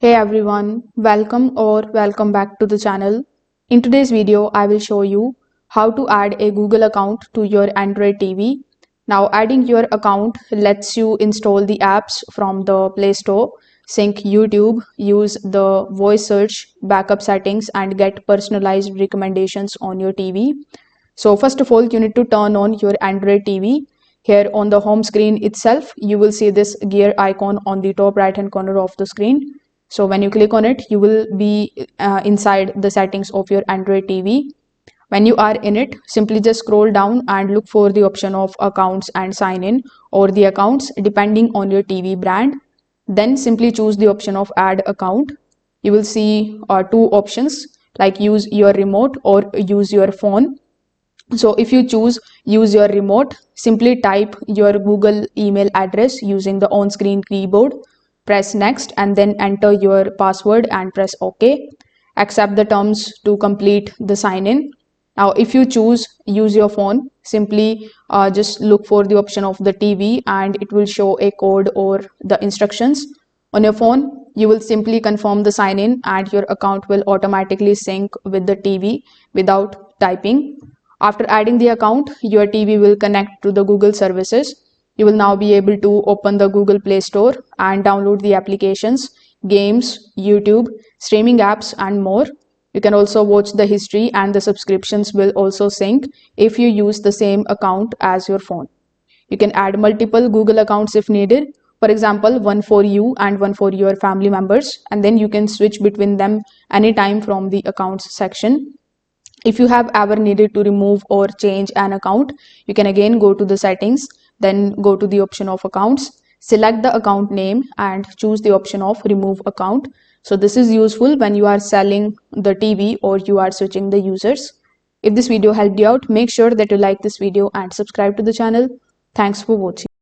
Hey everyone, welcome back to the channel. In today's video, I will show you how to add a Google account to your Android TV. Now, adding your account lets you install the apps from the Play Store, sync YouTube, use the voice search, backup settings, and get personalized recommendations on your TV. So first of all, you need to turn on your Android TV. Here on the home screen itself, you will see this gear icon on the top right hand corner of the screen. So when you click on it, you will be inside the settings of your Android TV. When you are in it, simply just scroll down and look for the option of accounts and sign in, or the accounts depending on your TV brand. Then simply choose the option of add account. You will see two options like use your remote or use your phone. So if you choose use your remote, simply type your Google email address using the on-screen keyboard, press next and then enter your password and press OK. Accept the terms to complete the sign in. Now if you choose use your phone, simply just look for the option of the TV and it will show a code or the instructions. On your phone, you will simply confirm the sign in and your account will automatically sync with the TV without typing. After adding the account, your TV will connect to the Google services. You will now be able to open the Google Play Store and download the applications, games, YouTube, streaming apps, and more. You can also watch the history, and the subscriptions will also sync if you use the same account as your phone. You can add multiple Google accounts if needed. For example, one for you and one for your family members, and then you can switch between them anytime from the accounts section. If you have ever needed to remove or change an account, you can again go to the settings, then go to the option of accounts, select the account name and choose the option of remove account. So this is useful when you are selling the TV or you are switching the users. If this video helped you out, make sure that you like this video and subscribe to the channel. Thanks for watching.